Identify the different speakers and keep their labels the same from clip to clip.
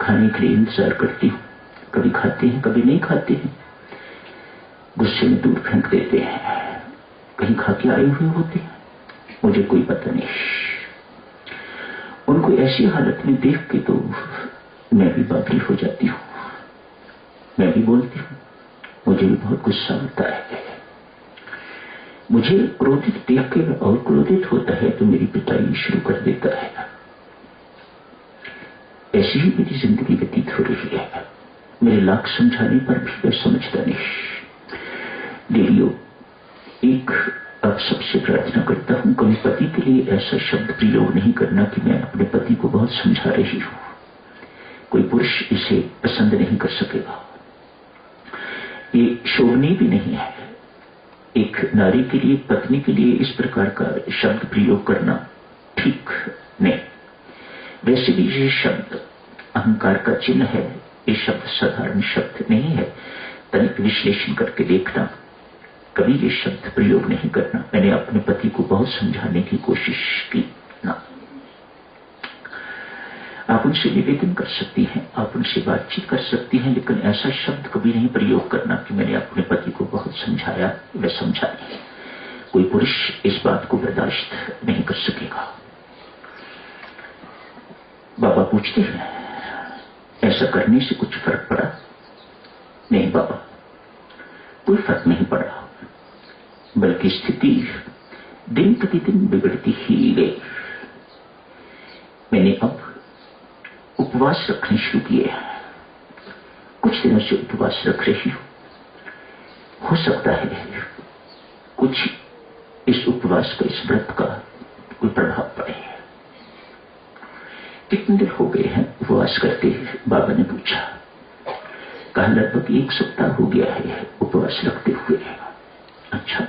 Speaker 1: खाने के लिए इंतजार करती हूँ। कभी खाते हैं, कभी नहीं खाते हैं, गुस्से में दूर फेंक देते हैं, कहीं खा के आए हुए होते हैं, मुझे कोई पता नहीं। उनको ऐसी हालत में देख के तो मैं भी बाबरी हो जाती हूँ। मैं भी बोलती हूँ, मुझे भी बहुत गुस्सा होता है। मुझे क्रोधित देख के और क्रोधित होता है तो मेरी पिटाई शुरू कर देता है। ऐसी ही मेरी जिंदगी व्यतीत हो रही है। मेरे लाख समझाने पर भी मैं समझता नहीं। देवियों, एक अब सबसे प्रार्थना करता हूं, कभी पति के लिए ऐसा शब्द प्रयोग नहीं करना कि मैं अपने पति को बहुत समझा रही हूं। कोई पुरुष इसे पसंद नहीं कर सकेगा। ये शोभनीय भी नहीं है। एक नारी के लिए, पत्नी के लिए इस प्रकार का शब्द प्रयोग करना ठीक नहीं। वैसे भी ये शब्द अहंकार का चिन्ह है। ये शब्द साधारण शब्द नहीं है। तनिक विश्लेषण करके देखना, कभी ये शब्द प्रयोग नहीं करना। मैंने अपने पति को बहुत समझाने की कोशिश की ना। आप उनसे निवेदन कर सकती हैं, आप उनसे बातचीत कर सकती हैं, लेकिन ऐसा शब्द कभी नहीं प्रयोग करना कि मैंने अपने पति को बहुत समझाया, वह समझा नहीं। कोई पुरुष इस बात को बर्दाश्त नहीं कर सकेगा। बाबा पूछते हैं, ऐसा करने से कुछ फर्क पड़ा? नहीं बाबा, कोई फर्क नहीं पड़ा, बल्कि स्थिति दिन प्रतिदिन बिगड़ती ही गई। मैंने अब उपवास रखने शुरू किए। कुछ दिनों से उपवास रख रही हूं। हो सकता है कुछ इस उपवास का, इस व्रत का कोई प्रभाव पड़े। कितने दिन हो गए हैं उपवास करते? बाबा ने पूछा। कहा लगभग 1 सप्ताह हो गया है उपवास रखते हुए। अच्छा,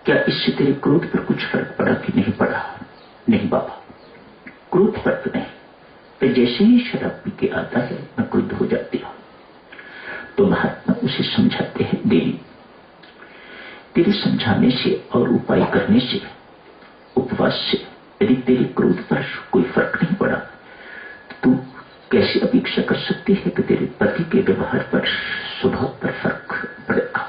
Speaker 1: क्या इससे तेरे क्रोध पर कुछ फर्क पड़ा कि नहीं पड़ा? नहीं बाबा, क्रोध पर तो नहीं। तो जैसे ही शराब पी के आता है मैं क्रुद्ध हो जाती हूं। तो महात्मा उसे समझाते हैं, देवी तेरे समझाने से और उपाय करने से, उपवास से यदि तेरे क्रोध पर कोई फर्क नहीं पड़ा तो तू कैसे अपेक्षा कर सकती है कि तेरे पति के व्यवहार पर, स्वभाव पर फर्क पड़ेगा?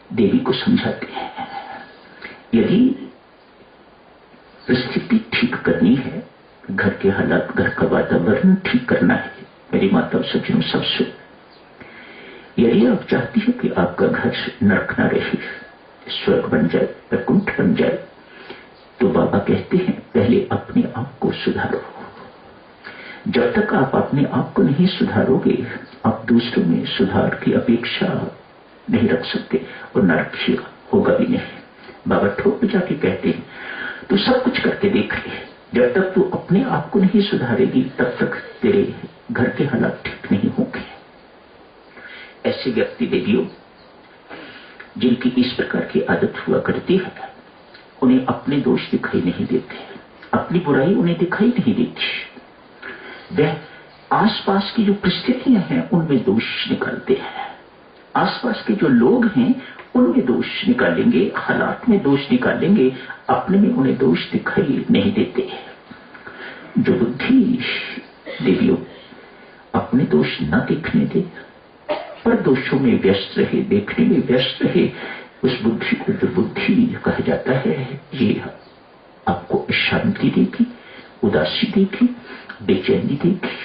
Speaker 1: देवी को समझाते हैं, यदि स्थिति ठीक करनी है, घर के हालात, घर का वातावरण ठीक करना है, मेरी माता सज्जनों सबसे, यदि आप चाहती हो कि आपका घर नरक न रहे, स्वर्ग बन जाए, वैकुंठ बन जाए, तो बाबा कहते हैं पहले अपने आप को सुधारो। जब तक आप अपने आप को नहीं सुधारोगे, आप दूसरों में सुधार की अपेक्षा नहीं रख सकते और नरक होगा भी नहीं। बाबा ठोक जाके कहते हैं तू सब कुछ करके देख ले, जब तक तू अपने आप को नहीं सुधारेगी तब तक तेरे घर के हालात ठीक नहीं होंगे। ऐसे व्यक्ति देवियों जिनकी इस प्रकार की आदत हुआ करती है, उन्हें अपने दोष दिखाई नहीं देते, अपनी बुराई उन्हें दिखाई नहीं देती। वह आसपास की जो परिस्थितियां हैं उनमें दोष निकालते हैं, आसपास के जो लोग हैं उनमें दोष निकालेंगे, हालात में दोष निकालेंगे, अपने में उन्हें दोष दिखाई नहीं देते। जो बुद्धि देवियों अपने दोष न देखने दे, पर दोषों में व्यस्त रहे, देखने में व्यस्त रहे, उस बुद्धि को दुर्बुद्धि कहा जाता है। ये आपको शांति देगी, उदासी देगी, बेचैनी देगी,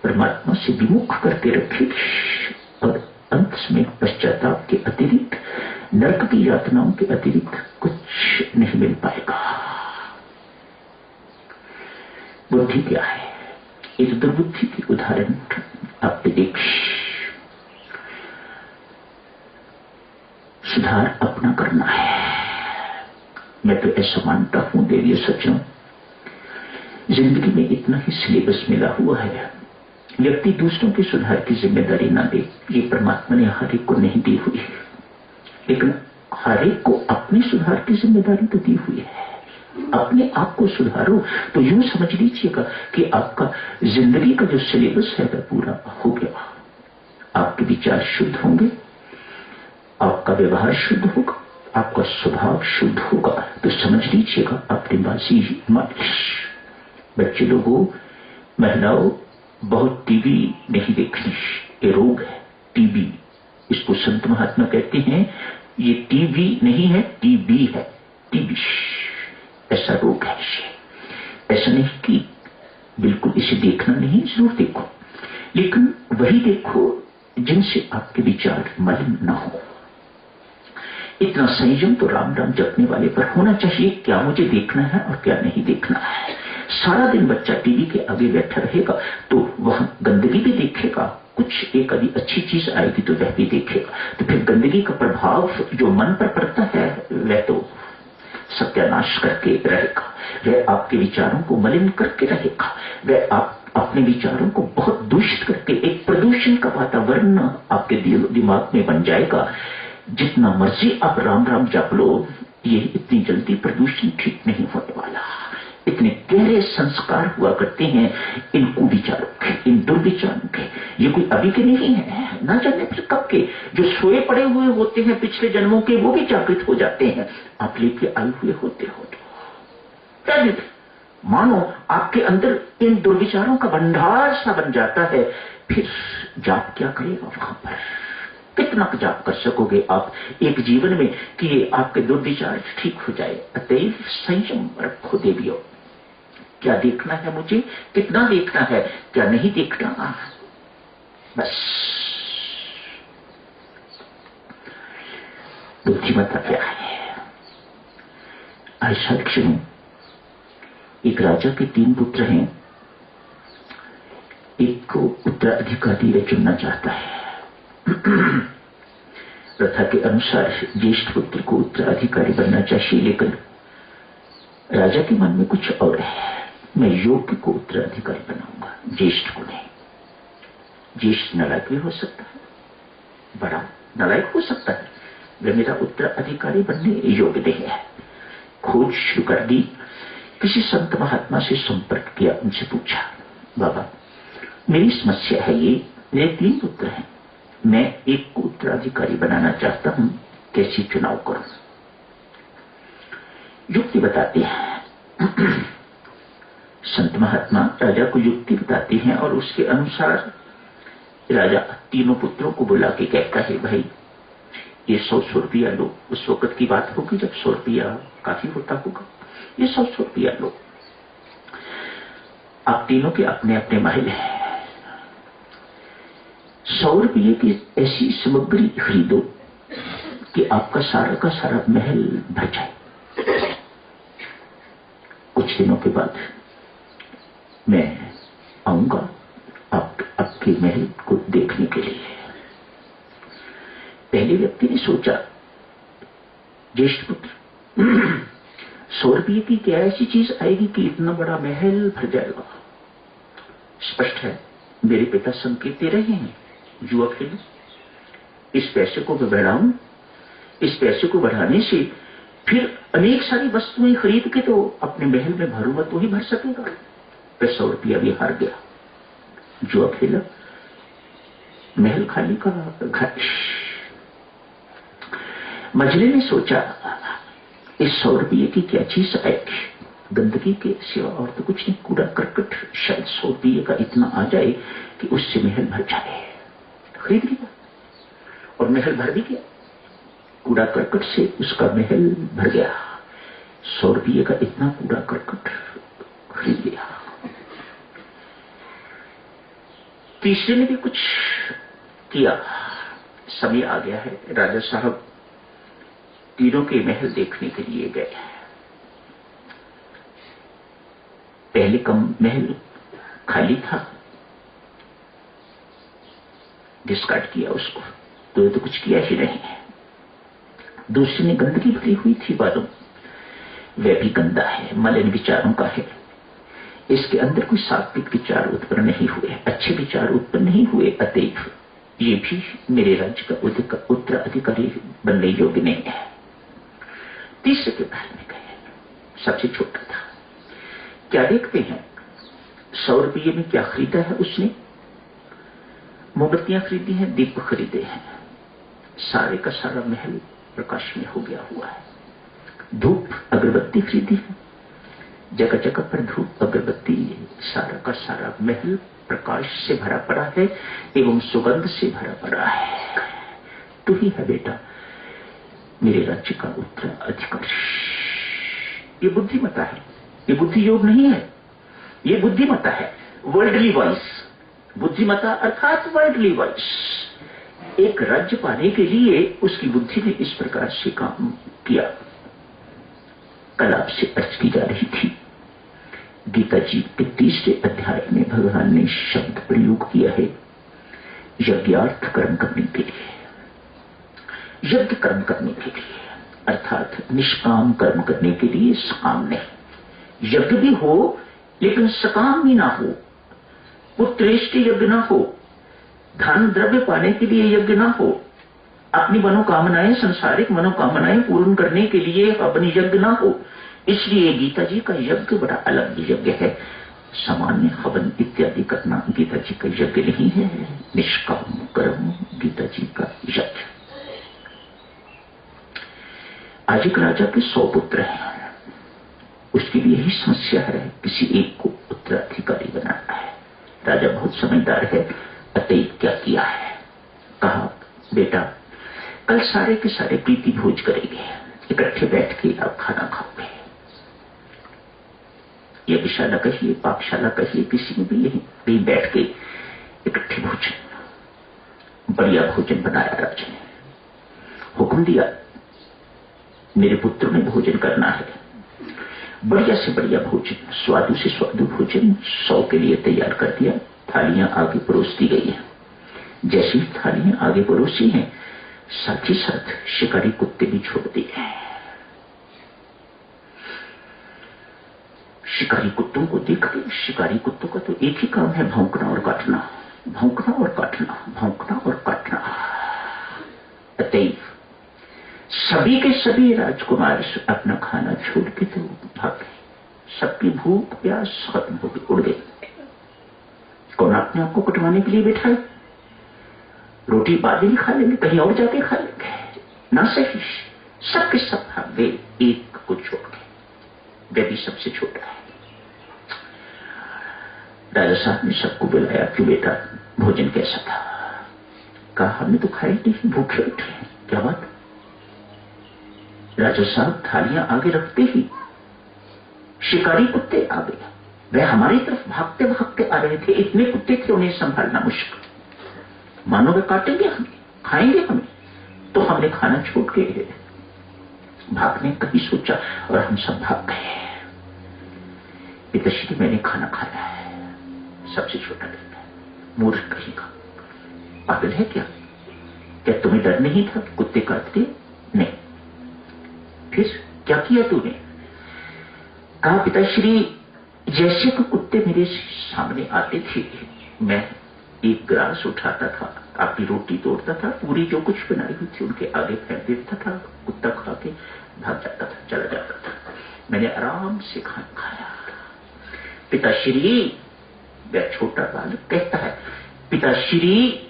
Speaker 1: परमात्मा से विमुख करके रखेगी और अंत में पश्चाताप के अतिरिक्त, नरक की यातनाओं के अतिरिक्त कुछ नहीं मिल पाएगा। बुद्धि क्या है? इस दुर्बुद्धि की उदाहरण आपने देखी। सुधार अपना करना है। मैं तो ऐसा मानता हूं देवी सज्जनों, जिंदगी में इतना ही सिलेबस मिला हुआ है, व्यक्ति दूसरों के सुधार की जिम्मेदारी ना दे, ये परमात्मा ने हर एक को नहीं दी हुई है, लेकिन हर एक को अपने सुधार की जिम्मेदारी तो दी हुई है। अपने आप को सुधारो तो यूं समझ लीजिएगा कि आपका जिंदगी का जो सिलेबस है वह पूरा हो गया। आपके विचार शुद्ध होंगे, आपका व्यवहार शुद्ध होगा, आपका स्वभाव शुद्ध होगा, तो समझ लीजिएगा आपने बाजी मान ली। बच्चे लोगों, महिलाओं, बहुत टीवी नहीं देखनी, ये रोग है टीबी। इसको संत महात्मा कहते हैं ये टीवी नहीं है, टीबी है, टीबी ऐसा रोग है। ऐसा नहीं कि बिल्कुल इसे देखना नहीं, जरूर देखो, लेकिन वही देखो जिनसे आपके विचार मलिन ना हो। इतना संयम तो राम राम जपने वाले पर होना चाहिए, क्या मुझे देखना है और क्या नहीं देखना है। सारा दिन बच्चा टीवी के आगे बैठा रहेगा तो वह गंदगी भी देखेगा, कुछ एक आदि अच्छी चीज आएगी तो वह भी देखेगा, तो फिर गंदगी का प्रभाव जो मन पर पड़ता है वह तो सत्यानाश करके रहेगा, वह आपके विचारों को मलिन करके रहेगा, वह आप अपने विचारों को बहुत दूषित करके एक प्रदूषण का वातावरण आपके दिमाग में बन जाएगा। जितना मर्जी आप राम राम जप लो, ये इतनी जल्दी प्रदूषण ठीक नहीं होने वाला। इतने गहरे संस्कार हुआ करते हैं इन कुविचारों के, इन दुर्विचारों के। ये कोई अभी के नहीं है, ना जाने फिर कब के, जो सोए पड़े हुए होते हैं पिछले जन्मों के, वो भी जागृत हो जाते हैं आप लेके आए हुए होते हो तो। क्या मानो आपके अंदर इन दुर्विचारों का भंडार सा बन जाता है, फिर जाप क्या करेगा वहां पर, कितना जाप कर सकोगे आप एक जीवन में कि आपके दुर्विचार ठीक हो जाए। अतएव संयम रखो देवियों, क्या देखना है मुझे, कितना देखना है, क्या नहीं देखना, बस बुद्धिमत्ता क्या है। ऐसा क्षण एक राजा के 3 पुत्र हैं, एक को उत्तराधिकारी वे चुनना चाहता है। प्रथा के अनुसार ज्येष्ठ पुत्र को उत्तराधिकारी बनना चाहिए, लेकिन राजा के मन में कुछ और है, मैं योग्य को उत्तराधिकारी बनाऊंगा, ज्येष्ठ को नहीं। ज्येष्ठ नालायक भी हो सकता है, बड़ा नालायक हो सकता है, वह मेरा उत्तराधिकारी बनने योग्य नहीं है। खोज शुरू कर दी, किसी संत महात्मा से संपर्क किया, उनसे पूछा, बाबा मेरी समस्या है ये, मेरे 3 पुत्र हैं, मैं एक को उत्तराधिकारी बनाना चाहता हूं, कैसे चुनाव करूं। युक्ति बताते हैं संत महात्मा राजा को युक्ति बताते हैं और उसके अनुसार राजा 3 पुत्रों को बुला के कहता है, भाई ये 100 रुपया लो। उस वक्त की बात होगी जब 100 रुपया काफी होता होगा, ये 100 रुपया लो। आप तीनों के अपने अपने महल हैं, 100 रुपये की ऐसी सामग्री खरीदो कि आपका सारा का सारा महल भर जाए। कुछ दिनों के बाद मैं आऊंगा आपके महल को देखने के लिए। पहले व्यक्ति ने सोचा, ज्येष्ठ पुत्र 100 रुपये की क्या ऐसी चीज आएगी कि इतना बड़ा महल भर जाएगा। स्पष्ट है मेरे पिता संकेत दे रहे हैं, जुआ खेलो, इस पैसे को मैं बढ़ाऊं, इस पैसे को बढ़ाने से फिर अनेक सारी वस्तुएं खरीद के तो अपने महल में भरूंगा तो ही भर सकेगा। फिर 100 रुपया भी हार गया, जुआ खेला, महल खाली का घर। मजले ने सोचा इस 100 रुपये की क्या चीज आएगी, गंदगी के सिवा और तो कुछ नहीं, कूड़ा करकट, शायद 100 रुपये का इतना आ जाए कि उससे महल भर जाए। खरीद लिया और महल भर भी गया, कूड़ा करकट से उसका महल भर गया। 100 रुपये का इतना कूड़ा करकट खरीद लिया। तीसरे ने भी कुछ किया, समय आ गया है, राजा साहब तीनों के महल देखने के लिए गए। पहले का महल खाली था, डिस्कार्ड किया उसको, तो कुछ किया ही नहीं है। दूसरे ने गंदगी भरी हुई थी बालों, वह भी गंदा है, मलिन विचारों का है, इसके अंदर कोई सात्विक विचार उत्पन्न नहीं हुए, अच्छे विचार उत्पन्न नहीं हुए, अतएव ये भी मेरे राज्य का उत्तराधिकारी बनने योग्य नहीं है। तीसरे के महल में गए, सबसे छोटा था। क्या देखते हैं, 100 रुपये में क्या खरीदा है उसने, मोमबत्तियां खरीदी हैं, दीप खरीदे हैं, सारे का सारा महल प्रकाश में हो गया हुआ है। धूप अगरबत्ती खरीदी है, जगह जगह पर धूप अगरबत्ती, सारा का सारा महल प्रकाश से भरा पड़ा है एवं सुगंध से भरा पड़ा है। तू ही है बेटा मेरे राज्य का उत्तराधिकारी। ये बुद्धिमता है, ये बुद्धि योग नहीं है, ये बुद्धिमता है, वर्ल्डली वाइज। बुद्धिमता अर्थात वर्ल्डली वाइज। एक राज्य पाने के लिए उसकी बुद्धि ने इस प्रकार से काम किया। कल आपसे अर्ज की जा रही थी, गीता जी के 30वें अध्याय में भगवान ने शब्द प्रयोग किया है यज्ञार्थ कर्म करने के लिए। यज्ञ कर्म करने के लिए अर्थात निष्काम कर्म करने के लिए, सकाम नहीं। यज्ञ भी हो लेकिन सकाम भी ना हो, पुत्रेष्ट यज्ञ ना हो, धन द्रव्य पाने के लिए यज्ञ ना हो, अपनी मनोकामनाएं, सांसारिक मनोकामनाएं पूर्ण करने के लिए अपनी यज्ञ ना हो। इसलिए गीता जी का यज्ञ बड़ा अलग यज्ञ है। सामान्य हवन इत्यादि करना गीता जी का यज्ञ नहीं है, निष्काम कर्म गीता जी का यज्ञ। आज एक राजा के 100 पुत्र हैं, उसकी भी यही समस्या है, किसी एक को उत्तराधिकारी बनाना है। राजा बहुत समझदार है, अतएव क्या किया है, कहा बेटा कल सारे के सारे प्रीति भोज करेंगे, इकट्ठे बैठ के आप खाना खाओगे। यज्ञशाला कहिए, पाकशाला कहिए, किसी में भी यही बैठ के इकट्ठे भोजन, बढ़िया भोजन बनाया राजा ने। हुक्म दिया मेरे पुत्र ने भोजन करना है, बढ़िया से बढ़िया भोजन, स्वादु से स्वादु भोजन 100 के लिए तैयार कर दिया। थालियां आगे परोस दी गई हैं। जैसी थालियां आगे परोसी हैं, साथ ही साथ शिकारी कुत्ते भी छोड़ दिए। शिकारी कुत्तों को देखते, शिकारी कुत्तों का तो एक ही काम है, भौंकना और काटना, भौंकना और काटना, भौंकना और काटना। अतएव सभी के सभी राजकुमार अपना खाना छोड़ के तो भाग गए। सबकी भूख प्यास खत्म हो गई, उड़ गई। कौन अपने आप को कटवाने के लिए बैठा है? रोटी बाद में खा लेंगे, कहीं और जाके खा लेंगे, ना सही। सबके सब भाग गए, एक को छोड़ के, वे भी सबसे छोटा है। राजा साहब ने सबको बुलाया कि बेटा भोजन कैसा था? कहा हमने तो खाई नहीं, भूखे उठे। क्या बात? राजा साहब थालियां आगे रखते ही शिकारी कुत्ते आ गए। वह हमारी तरफ भागते भागते आ रहे थे, इतने कुत्ते थे उन्हें संभालना मुश्किल। मानो वे काटेंगे हमें, खाएंगे हमें। तो हमने खाना छोड़ के भागने का ही सोचा और हम सब भाग गए। पिताश्री मैंने खाना खाया है, सबसे छोटा बेटा। मूर्ख कहेगा, पागल है क्या? क्या तुम्हें डर नहीं था कि कुत्ते काटते? नहीं। फिर क्या किया तूने? कहा पिताश्री जैसे कि कुत्ते मेरे सामने आते थे, मैं एक ग्रास उठाता था, आपकी रोटी तोड़ता था, पूरी जो कुछ बनाई हुई थी उनके आगे फेंक देता था, कुत्ता खा के भाग जाता था, चला जाता था। मैंने आराम से खाना खाया। पिताश्री, वह छोटा बालक कहता है, पिताश्री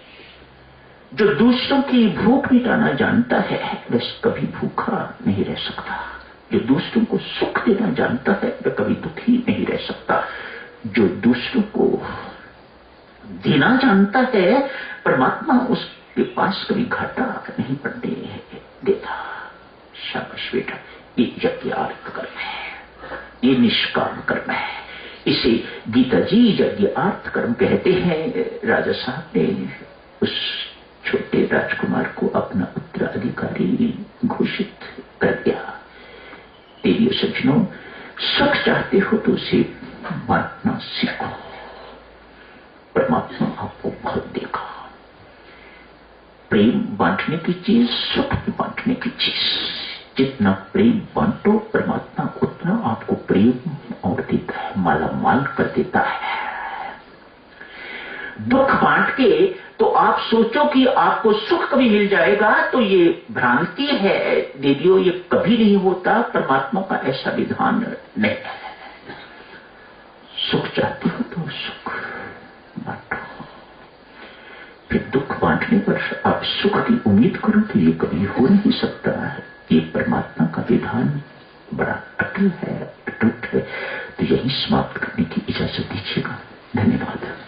Speaker 1: जो दूसरों की भूख मिटाना जानता है वह कभी भूखा नहीं रह सकता। जो दूसरों को सुख देना जानता है वह कभी दुखी नहीं रह सकता। जो दूसरों को देना जानता है, परमात्मा उसके पास कभी घाटा नहीं पड़ने देता। शाबाश बेटा, ये यज्ञार्थ कर्म है, ये निष्काम कर्म है। इसे गीता जी यज्ञार्थ कर्म कहते हैं। राजा साहब ने उस छोटे राजकुमार को अपना उत्तराधिकारी घोषित कर दिया। प्रिय सज्जनों, सुख चाहते हो तो उसे बांटना सीखो। परमात्मा आपको बहुत देगा। प्रेम बांटने की चीज, सुख भी बांटने की चीज। जितना प्रेम बांटो परमात्मा उतना आपको प्रेम और देता है, माला माल कर देता है। दुख बांट के तो आप सोचो कि आपको सुख कभी मिल जाएगा, तो ये भ्रांति है देवियों, ये कभी नहीं होता। परमात्मा का ऐसा विधान नहीं है। सुख चाहते हो तो सुख बांटो। फिर दुख बांटने पर आप सुख की उम्मीद करो तो ये कभी हो नहीं सकता। ये परमात्मा का विधान बड़ा अटल है, अटूट है। तो यही समाप्त करने की इजाजत दीजिएगा। धन्यवाद।